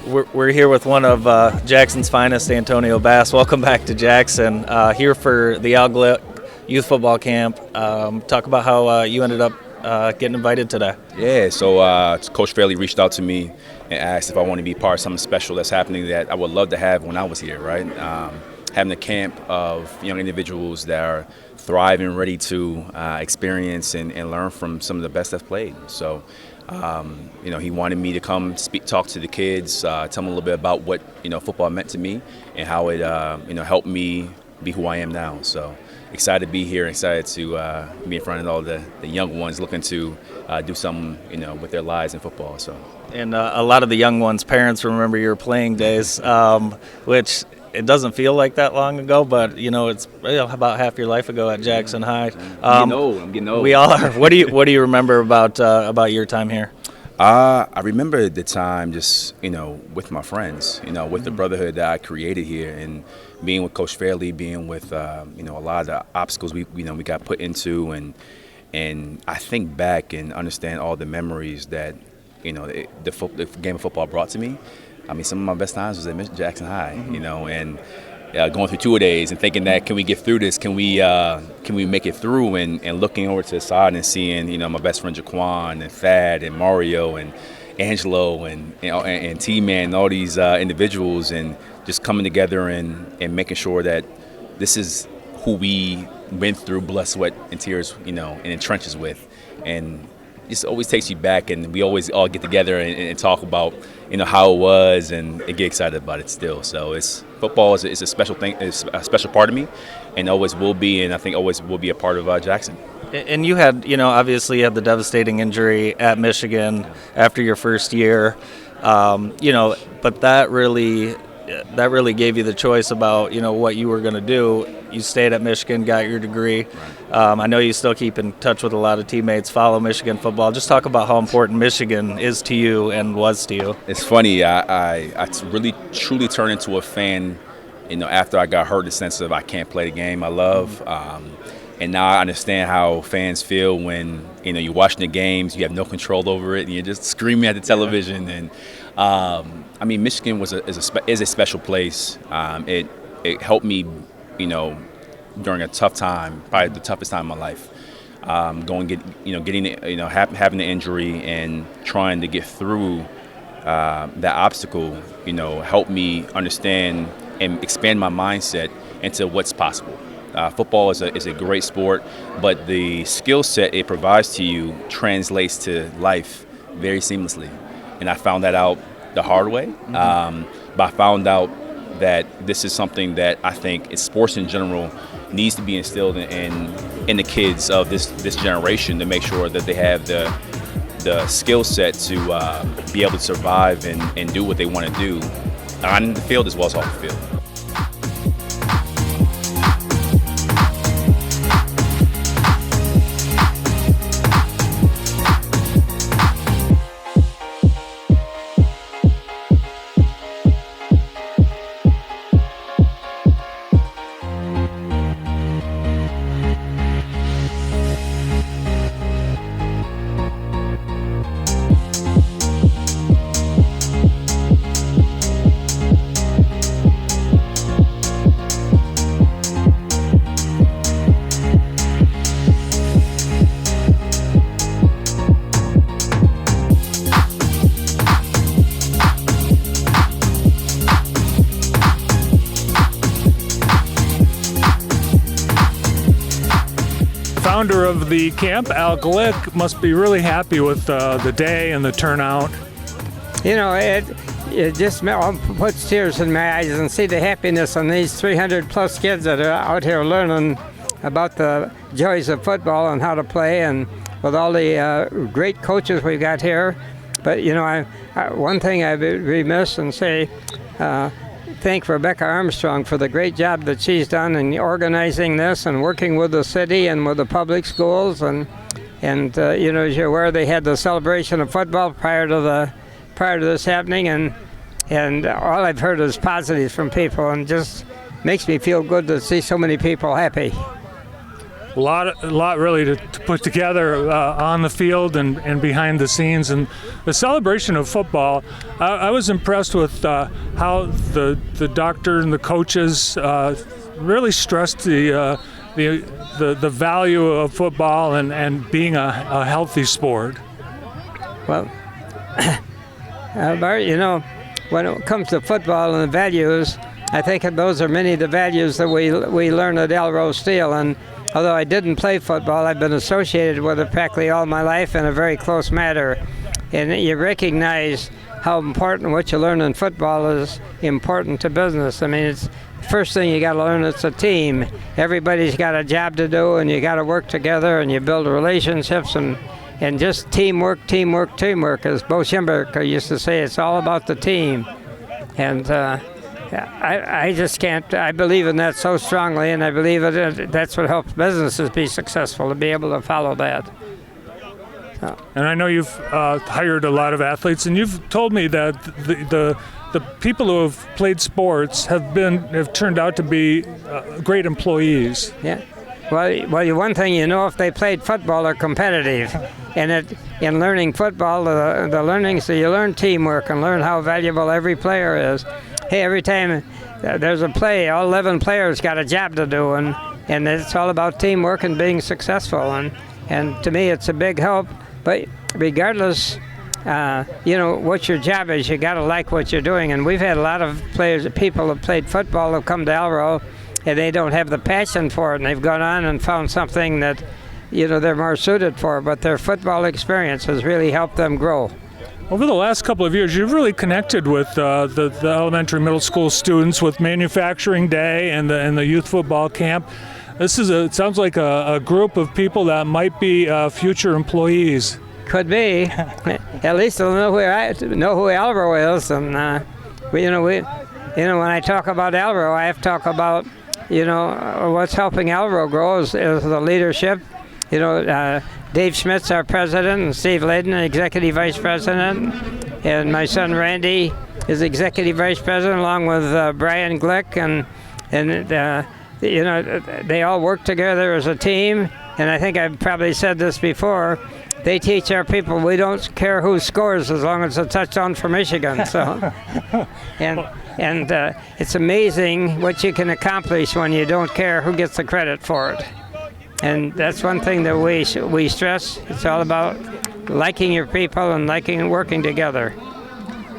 We're here with one of Jackson's finest, Antonio Bass. Welcome back to Jackson. Here for the Glick Youth Football Camp. Talk about how you ended up getting invited today. Yeah, so Coach Fairley reached out to me and asked if I want to be part of something special that's happening that I would love to have when I was here, right? Having a camp of young individuals that are thriving, ready to experience and learn from some of the best that's played. So, he wanted me to come talk to the kids, tell them a little bit about what, football meant to me and how it, helped me be who I am now. So excited to be here, excited to be in front of all the young ones looking to do something, with their lives in football. So. And a lot of the young ones' parents remember your playing days, which it doesn't feel like that long ago, but it's about half your life ago at Jackson High. I'm getting old. We all are. What do you remember about your time here? I remember the time just with my friends, with the brotherhood that I created here, and being with Coach Fairley, being with a lot of the obstacles we got put into, and I think back and understand all the memories that the game of football brought to me. I mean, some of my best times was at Jackson High, and going through two-a-days and thinking that can we get through this? Can we make it through? And looking over to the side and seeing my best friend Jaquan and Thad and Mario and Angelo and T-Man and all these individuals, and just coming together and making sure that this is who we went through blood, sweat, and tears, and in trenches with, and just always takes you back, and we always all get together and talk about how it was and get excited about it still. So football is a special thing, it's a special part of me, and always will be, and I think always will be a part of Jackson. And you had obviously you had the devastating injury at Michigan after your first year, but that really gave you the choice about what you were going to do. You stayed at Michigan, got your degree. I know you still keep in touch with a lot of teammates, follow Michigan football. Just talk about how important Michigan is to you and was to you. It's funny. I really truly turned into a fan, after I got hurt, in the sense of I can't play the game I love. And now I understand how fans feel when you're watching the games, you have no control over it, and you're just screaming at the television. And Michigan is a special place. It helped me, during a tough time, probably the toughest time of my life. Having the injury and trying to get through that obstacle, helped me understand and expand my mindset into what's possible. Football is a great sport, but the skill set it provides to you translates to life very seamlessly. And I found that out the hard way, but I found out that this is something that I think sports in general needs to be instilled in the kids of this generation, to make sure that they have the skill set to be able to survive and do what they want to do on the field as well as off the field. Founder of the camp, Al Glick, must be really happy with the day and the turnout. It just puts tears in my eyes and see the happiness on these 300 plus kids that are out here learning about the joys of football and how to play, and with all the great coaches we've got here. But one thing I'd be remiss and say, thank Rebecca Armstrong for the great job that she's done in organizing this and working with the city and with the public schools. And as you're aware, they had the celebration of football prior to this happening, and all I've heard is positives from people, and just makes me feel good to see so many people happy. a lot really to put together on the field and behind the scenes. And the celebration of football, I was impressed with how the doctor and the coaches really stressed the value of football and being a healthy sport. Well, Bart, when it comes to football and the values, I think those are many of the values that we learn at Elrose Steel. And although I didn't play football, I've been associated with it practically all my life in a very close manner. And you recognize how important what you learn in football is important to business. I mean, it's the first thing you got to learn. It's a team. Everybody's got a job to do, and you got to work together, and you build relationships and just teamwork, as Bo Schimberger used to say. It's all about the team. And I just can't. I believe in that so strongly, and I believe that's what helps businesses be successful, to be able to follow that. So. And I know you've hired a lot of athletes, and you've told me that the people who have played sports have turned out to be great employees. Yeah. Well, one thing if they played football, they're competitive. And in learning football, the learning, so you learn teamwork and learn how valuable every player is. Hey, every time there's a play, all 11 players got a job to do, and it's all about teamwork and being successful. And to me, it's a big help. But regardless, what your job is, you got to like what you're doing. And we've had a lot of people who played football who come to Elro, and they don't have the passion for it, and they've gone on and found something that, they're more suited for. But their football experience has really helped them grow. Over the last couple of years, you've really connected with the elementary, middle school students with Manufacturing Day and the Youth Football Camp. It sounds like a group of people that might be future employees. Could be. At least they'll know who Elro is. And when I talk about Elro, I have to talk about what's helping Elro grow is the leadership. Dave Schmidt's our president, and Steve Layden, executive vice president, and my son Randy is executive vice president, along with Brian Glick, and they all work together as a team. And I think I've probably said this before. They teach our people we don't care who scores as long as it's a touchdown for Michigan. So, and it's amazing what you can accomplish when you don't care who gets the credit for it. And that's one thing that we stress. It's all about liking your people and liking and working together.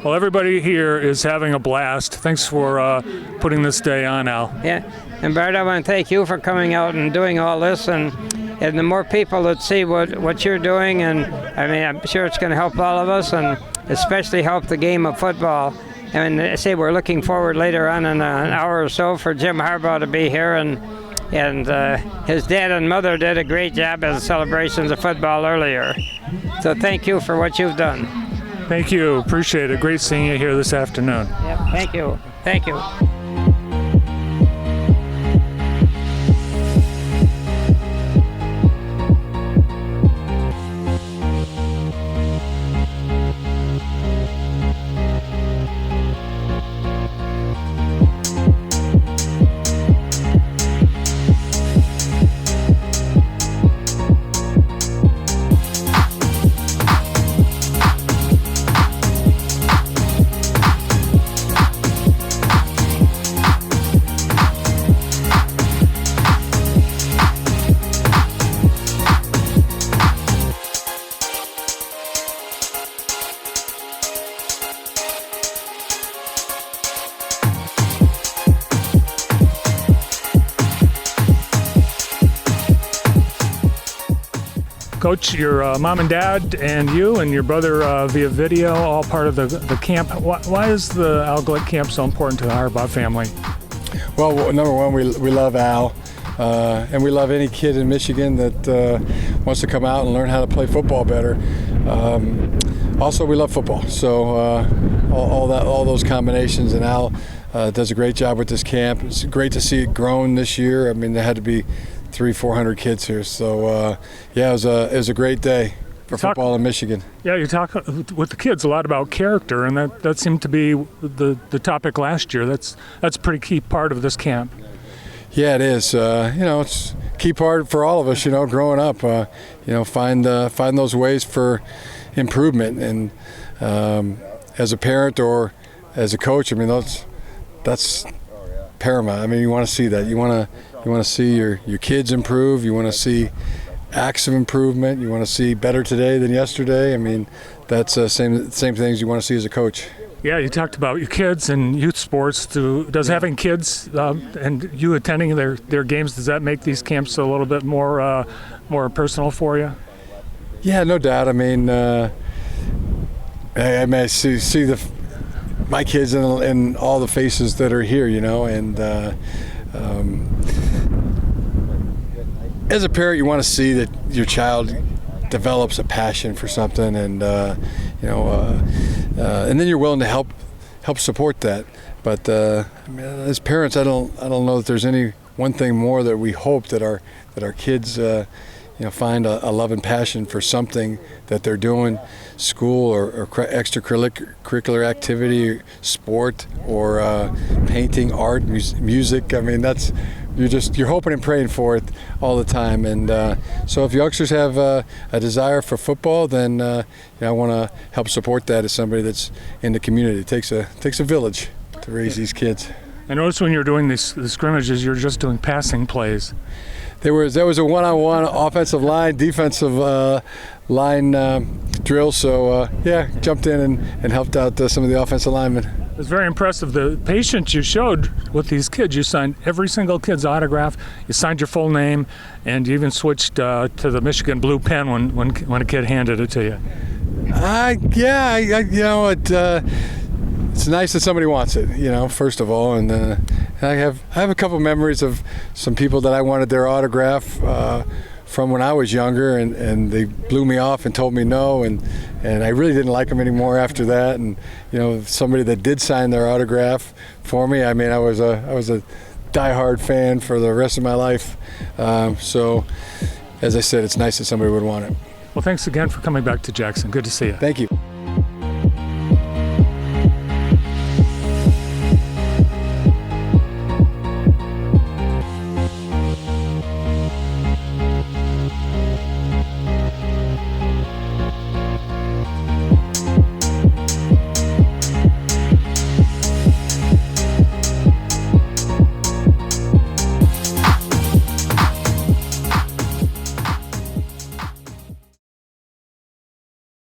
Well, everybody here is having a blast. Thanks for putting this day on, Al. Yeah, and Bart, I want to thank you for coming out and doing all this, and the more people that see what you're doing, and I mean, I'm sure it's going to help all of us, and especially help the game of football. And I say we're looking forward later on in an hour or so for Jim Harbaugh to be here, and his dad and mother did a great job as celebrations of football earlier. So thank you for what you've done. Thank you. Appreciate it. Great seeing you here this afternoon. Yep. Thank you. Thank you. Coach, your mom and dad and you and your brother via video, all part of the camp. Why is the Al Glick camp so important to the Harbaugh family? Well, number one, we love Al, and we love any kid in Michigan that wants to come out and learn how to play football better. Also, we love football, so all those combinations, and Al does a great job with this camp. It's great to see it grown this year. I mean, there had to be 300-400 kids here, so yeah, it was a great day for football in Michigan. Yeah, you talk with the kids a lot about character, and that seemed to be the topic last year. That's a pretty key part of this camp. Yeah, it is. It's a key part for all of us. Growing up, find those ways for improvement, and as a parent or as a coach, that's paramount. You want to see that. You want to see your kids improve. You want to see acts of improvement. You want to see better today than yesterday. That's same things you want to see as a coach. Yeah, you talked about your kids and youth sports. Does having kids and you attending their games, does that make these camps a little bit more personal for you? Yeah, no doubt. I see my kids and all the faces that are here, and as a parent, you want to see that your child develops a passion for something, and and then you're willing to help support that. But as parents, I don't know that there's any one thing more that we hope that our kids find a love and passion for something that they're doing, school or extracurricular activity, sport, or painting, art, music. You're hoping and praying for it all the time. And so if youngsters have a desire for football, then I want to help support that as somebody that's in the community. It takes a village to raise these kids. I noticed when you're doing the scrimmages, you're just doing passing plays. There was a one-on-one offensive line, defensive line drill. So jumped in and helped out some of the offensive linemen. It was very impressive. The patience you showed with these kids. You signed every single kid's autograph. You signed your full name, and you even switched to the Michigan blue pen when a kid handed it to you. It's nice that somebody wants it, first of all, and I have a couple memories of some people that I wanted their autograph from when I was younger, and they blew me off and told me no, and I really didn't like them anymore after that. And somebody that did sign their autograph for me, I was a diehard fan for the rest of my life. So, as I said, it's nice that somebody would want it. Well, thanks again for coming back to Jackson. Good to see you. Thank you.